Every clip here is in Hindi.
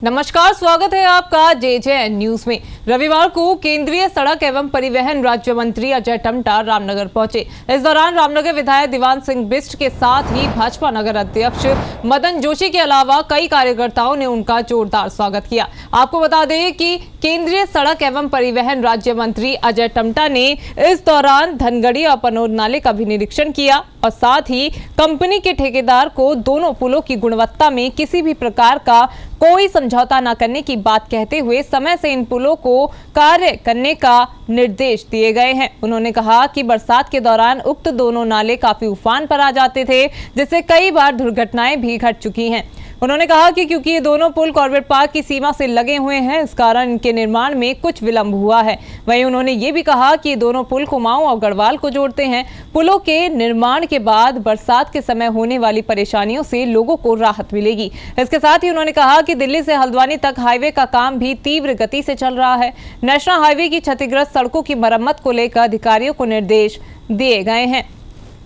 नमस्कार, स्वागत है आपका जेजेएन न्यूज में। रविवार को केंद्रीय सड़क एवं परिवहन राज्य मंत्री अजय टम्टा रामनगर पहुंचे। इस दौरान रामनगर विधायक दीवान सिंह बिष्ट के साथ ही भाजपा नगर अध्यक्ष मदन जोशी के अलावा कई कार्यकर्ताओं ने उनका जोरदार स्वागत किया। आपको बता दें कि केंद्रीय सड़क एवं परिवहन राज्य मंत्री अजय टम्टा ने इस दौरान धनगढ़ी और पनोर नाले का भी निरीक्षण किया और साथ ही कंपनी के ठेकेदार को दोनों पुलों की गुणवत्ता में किसी भी प्रकार का कोई समझौता न करने की बात कहते हुए समय से इन पुलों को कार्य करने का निर्देश दिए गए हैं। उन्होंने कहा कि बरसात के दौरान उक्त दोनों नाले काफी उफान पर आ जाते थे, जिससे कई बार दुर्घटनाएं भी घट चुकी हैं। उन्होंने कहा कि क्योंकि ये दोनों पुल कॉर्बेट पार्क की सीमा से लगे हुए हैं, इस कारण इनके निर्माण में कुछ विलंब हुआ है। वहीं उन्होंने ये भी कहा कि ये दोनों पुल कुमाऊं और गढ़वाल को जोड़ते हैं। पुलों के निर्माण के बाद बरसात के समय होने वाली परेशानियों से लोगों को राहत मिलेगी। इसके साथ ही उन्होंने कहा कि दिल्ली से हल्द्वानी तक हाईवे का काम भी तीव्र गति से चल रहा है। नेशनल हाईवे की क्षतिग्रस्त सड़कों की मरम्मत को लेकर अधिकारियों को निर्देश दिए गए हैं।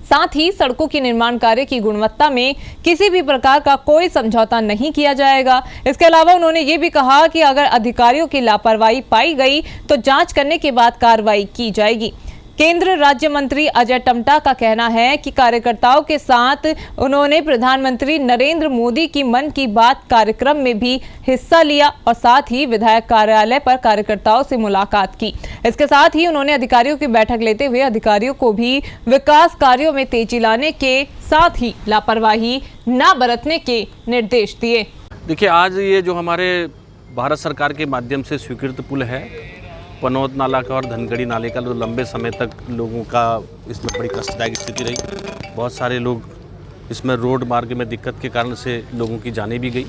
साथ ही सड़कों की निर्माण कार्य की गुणवत्ता में किसी भी प्रकार का कोई समझौता नहीं किया जाएगा। इसके अलावा उन्होंने ये भी कहा कि अगर अधिकारियों की लापरवाही पाई गई तो जांच करने के बाद कार्रवाई की जाएगी। केंद्र राज्य मंत्री अजय टम्टा का कहना है कि कार्यकर्ताओं के साथ उन्होंने प्रधानमंत्री नरेंद्र मोदी की मन की बात कार्यक्रम में भी हिस्सा लिया और साथ ही विधायक कार्यालय पर कार्यकर्ताओं से मुलाकात की। इसके साथ ही उन्होंने अधिकारियों की बैठक लेते हुए अधिकारियों को भी विकास कार्यों में तेजी लाने के साथ ही लापरवाही न बरतने के निर्देश दिए। देखिए, आज ये जो हमारे भारत सरकार के माध्यम से स्वीकृत पुल है, पनोर नाला का और धनगढ़ी नाले का, जो लंबे समय तक लोगों का इसमें बड़ी कष्टदायक स्थिति रही। बहुत सारे लोग इसमें रोड मार्ग में दिक्कत के कारण से लोगों की जानें भी गई।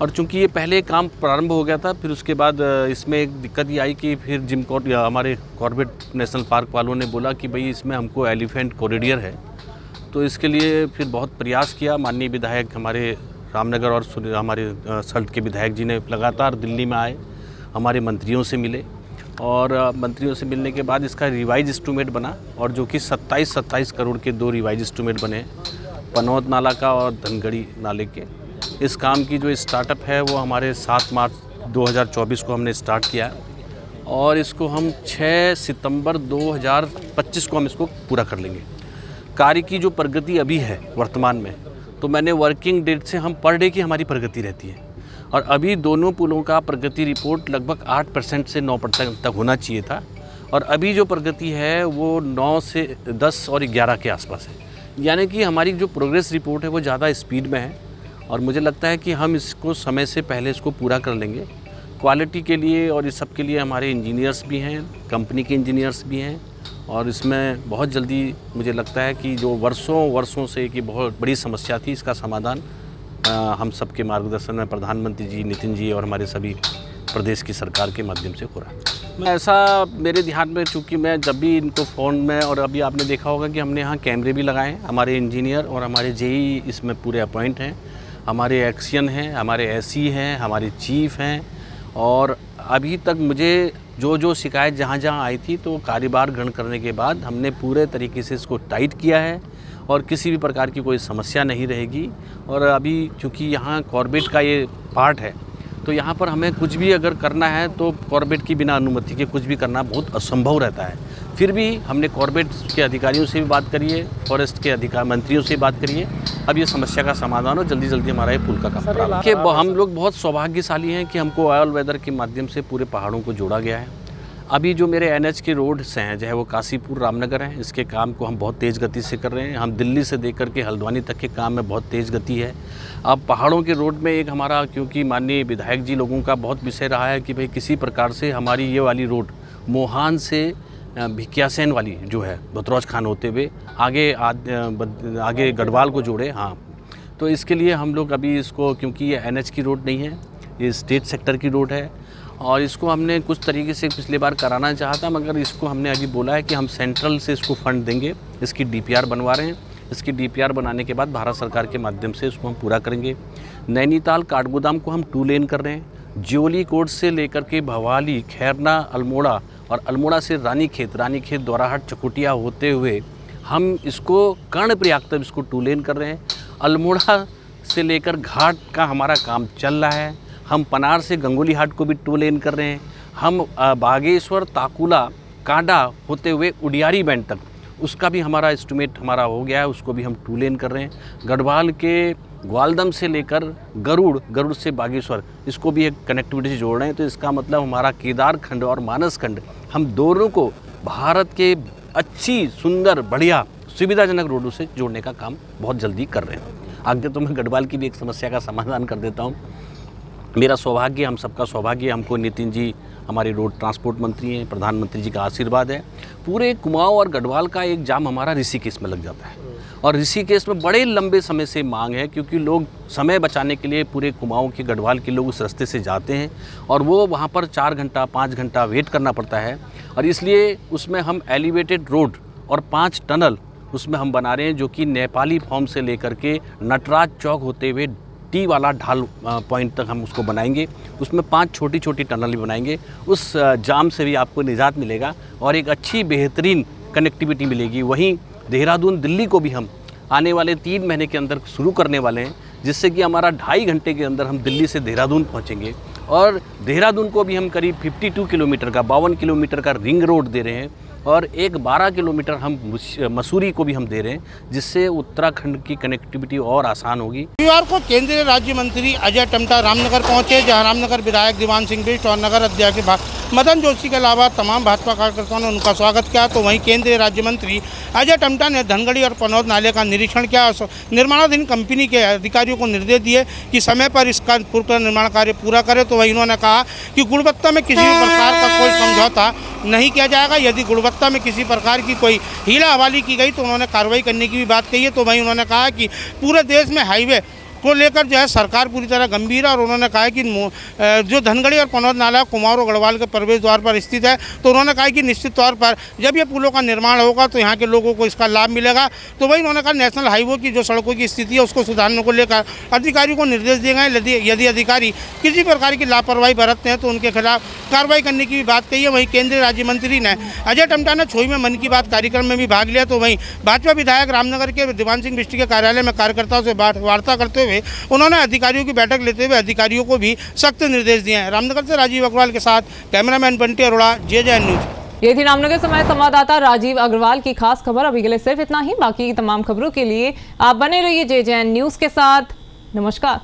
और चूंकि ये पहले काम प्रारंभ हो गया था, फिर उसके बाद इसमें एक दिक्कत ये आई कि फिर जिम कॉर्ट या हमारे कॉर्बेट नेशनल पार्क वालों ने बोला कि भाई इसमें हमको एलिफेंट कॉरिडोर है। तो इसके लिए फिर बहुत प्रयास किया। माननीय विधायक हमारे रामनगर और हमारे सल्ट के विधायक जी ने लगातार दिल्ली में आए, हमारे मंत्रियों से मिले और मंत्रियों से मिलने के बाद इसका रिवाइज एस्टीमेट बना और जो कि 27 करोड़ के 2 रिवाइज एस्टीमेट बने, पनोर नाला का और धनगढ़ी नाले के। इस काम की जो स्टार्टअप है वो हमारे 7 मार्च 2024 को हमने स्टार्ट किया और इसको हम 6 सितंबर 2025 को हम इसको पूरा कर लेंगे। कार्य की जो प्रगति अभी है वर्तमान में, तो मैंने वर्किंग डेट से हम पर डे की हमारी प्रगति रहती है और अभी दोनों पुलों का प्रगति रिपोर्ट लगभग 8% से 9% तक होना चाहिए था और अभी जो प्रगति है वो 9 से 10 और 11 के आसपास है। यानी कि हमारी जो प्रोग्रेस रिपोर्ट है वो ज़्यादा स्पीड में है और मुझे लगता है कि हम इसको समय से पहले इसको पूरा कर लेंगे। क्वालिटी के लिए और इस सब के लिए हमारे इंजीनियर्स भी हैं, कंपनी के इंजीनियर्स भी हैं और इसमें बहुत जल्दी मुझे लगता है कि जो वर्षों से कि बहुत बड़ी समस्या थी, इसका समाधान हम सबके मार्गदर्शन में प्रधानमंत्री जी, नितिन जी और हमारे सभी प्रदेश की सरकार के माध्यम से हो रहा है। ऐसा मेरे ध्यान में, चूँकि मैं जब भी इनको फ़ोन में, और अभी आपने देखा होगा कि हमने यहाँ कैमरे भी लगाए हैं। हमारे इंजीनियर और हमारे जेई इसमें पूरे अपॉइंट हैं, हमारे एक्सियन हैं, हमारे एसई हैं, हमारे चीफ हैं और अभी तक मुझे जो शिकायत जहाँ आई थी तो कार्यभार ग्रहण करने के बाद हमने पूरे तरीके से इसको टाइट किया है और किसी भी प्रकार की कोई समस्या नहीं रहेगी। और अभी चूँकि यहाँ कॉर्बेट का ये पार्ट है तो यहाँ पर हमें कुछ भी अगर करना है तो कॉर्बेट की बिना अनुमति के कुछ भी करना बहुत असंभव रहता है। फिर भी हमने कॉर्बेट के अधिकारियों से भी बात करी है, फॉरेस्ट के मंत्रियों से बात करिए, अब ये समस्या का समाधान हो, जल्दी हमारा ये पुल का काम प्रारंभ कि हम लोग बहुत सौभाग्यशाली हैं कि हमको ऑयल वेदर के माध्यम से पूरे पहाड़ों को जोड़ा गया है। अभी जो मेरे एनएच के रोड्स हैं, चाहे वो काशीपुर रामनगर हैं, इसके काम को हम बहुत तेज़ गति से कर रहे हैं। हम दिल्ली से लेकर के हल्द्वानी तक के काम में बहुत तेज़ गति है। अब पहाड़ों के रोड में एक हमारा, क्योंकि माननीय विधायक जी लोगों का बहुत विषय रहा है कि भाई किसी प्रकार से हमारी ये वाली रोड मोहान से भिकियासैन वाली जो है बतरौज खान होते हुए आगे गढ़वाल को जोड़े। हाँ, तो इसके लिए हम लोग अभी इसको, क्योंकि ये एनएच की रोड नहीं है, ये स्टेट सेक्टर की रोड है और इसको हमने कुछ तरीके से पिछली बार कराना चाहा था, मगर इसको हमने अभी बोला है कि हम सेंट्रल से इसको फंड देंगे। इसकी डीपीआर बनवा रहे हैं। इसकी डीपीआर बनाने के बाद भारत सरकार के माध्यम से इसको हम पूरा करेंगे। नैनीताल काठगोदाम को हम 2 लेन कर रहे हैं। ज्योली कोट से लेकर के भवाली, खैरना, अल्मोड़ा और अल्मोड़ा से रानीखेत द्वाराहाट, चकुटिया होते हुए हम इसको कर्णप्रयाग तक इसको 2 लेन कर रहे हैं। अल्मोड़ा से लेकर घाट का हमारा काम चल रहा है। हम पनार से गंगोली हाट को भी 2 लेन कर रहे हैं। हम बागेश्वर, ताकुला, कांडा होते हुए उडियारी बैंड तक उसका भी हमारा एस्टिमेट हो गया है, उसको भी हम 2 लेन कर रहे हैं। गढ़वाल के ग्वालदम से लेकर गरुड़ से बागेश्वर, इसको भी एक कनेक्टिविटी से जोड़ रहे हैं। तो इसका मतलब हमारा केदार खंड और मानस खंड, हम दोनों को भारत के अच्छी, सुंदर, बढ़िया, सुविधाजनक रोडों से जोड़ने का काम बहुत जल्दी कर रहे हैं। आगे तो मैं गढ़वाल की भी एक समस्या का समाधान कर देता हूँ। मेरा सौभाग्य, हम सबका सौभाग्य, हमको नितिन जी हमारे रोड ट्रांसपोर्ट मंत्री हैं, प्रधानमंत्री जी का आशीर्वाद है। पूरे कुमाऊं और गढ़वाल का एक जाम हमारा ऋषिकेश में लग जाता है, और ऋषिकेश में बड़े लंबे समय से मांग है, क्योंकि लोग समय बचाने के लिए पूरे कुमाऊं के, गढ़वाल के लोग उस रास्ते से जाते हैं और वो वहाँ पर 4 घंटा 5 घंटा वेट करना पड़ता है। और इसलिए उसमें हम एलिवेटेड रोड और 5 टनल उसमें हम बना रहे हैं, जो कि नेपाली फॉर्म से लेकर के नटराज चौक होते हुए टी वाला ढाल पॉइंट तक हम उसको बनाएंगे। उसमें 5 छोटी छोटी टनल भी बनाएंगे। उस जाम से भी आपको निजात मिलेगा और एक अच्छी बेहतरीन कनेक्टिविटी मिलेगी। वहीं देहरादून दिल्ली को भी हम आने वाले 3 महीने के अंदर शुरू करने वाले हैं, जिससे कि हमारा 2.5 घंटे के अंदर हम दिल्ली से देहरादून पहुंचेंगे। और देहरादून को भी हम करीब 52 किलोमीटर का, 52 किलोमीटर का रिंग रोड दे रहे हैं, और एक 12 किलोमीटर हम मसूरी को भी हम दे रहे हैं, जिससे उत्तराखंड की कनेक्टिविटी और आसान होगी। रविवार को केंद्रीय राज्य मंत्री अजय टम्टा रामनगर पहुंचे, जहां रामनगर विधायक दीवान सिंह बिष्ट और नगर अध्यक्ष मदन जोशी के अलावा तमाम भाजपा कार्यकर्ताओं ने उनका स्वागत किया। तो वहीं केंद्रीय राज्य मंत्री अजय टम्टा ने धनगढ़ी और पनौद नाले का निरीक्षण किया और निर्माणाधीन कंपनी के अधिकारियों को निर्देश दिए कि समय पर इसका निर्माण कार्य पूरा करें। तो वहीं उन्होंने कहा कि गुणवत्ता में किसी भी प्रकार का कोई समझौता नहीं किया जाएगा। यदि गुणवत्ता में किसी प्रकार की कोई हीला हवाली की गई तो उन्होंने कार्रवाई करने की भी बात कही है। तो वहीं उन्होंने कहा कि पूरे देश में हाईवे को लेकर जो है सरकार पूरी तरह गंभीर है, और उन्होंने कहा कि जो धनगढ़ी और पनौद नाला कुमाऊं और गढ़वाल के प्रवेश द्वार पर स्थित है, तो उन्होंने कहा कि निश्चित तौर पर जब ये पुलों का निर्माण होगा तो यहाँ के लोगों को इसका लाभ मिलेगा। तो वही उन्होंने कहा नेशनल हाईवे की जो सड़कों की स्थिति है उसको सुधारने को लेकर अधिकारियों को निर्देश दिए गए। यदि अधिकारी किसी प्रकार की लापरवाही बरतते हैं तो उनके खिलाफ कार्रवाई करने की भी बात कही है। वहीं केंद्रीय राज्य मंत्री ने अजय टम्टा ने छोई में मन की बात कार्यक्रम में भी भाग लिया। तो वहीं भाजपा विधायक रामनगर के दीवान सिंह बिष्ट के कार्यालय में कार्यकर्ताओं से वार्ता करते हुए उन्होंने अधिकारियों की बैठक लेते हुए अधिकारियों को भी सख्त निर्देश दिए हैं। रामनगर से राजीव अग्रवाल के साथ cameraman Bunty Arora, JJ news. ये थी रामनगर से हमारे संवाददाता राजीव अग्रवाल की खास खबर। अभी के लिए सिर्फ इतना ही। बाकी की तमाम खबरों के लिए आप बने रहिए JJ न्यूज के साथ। नमस्कार।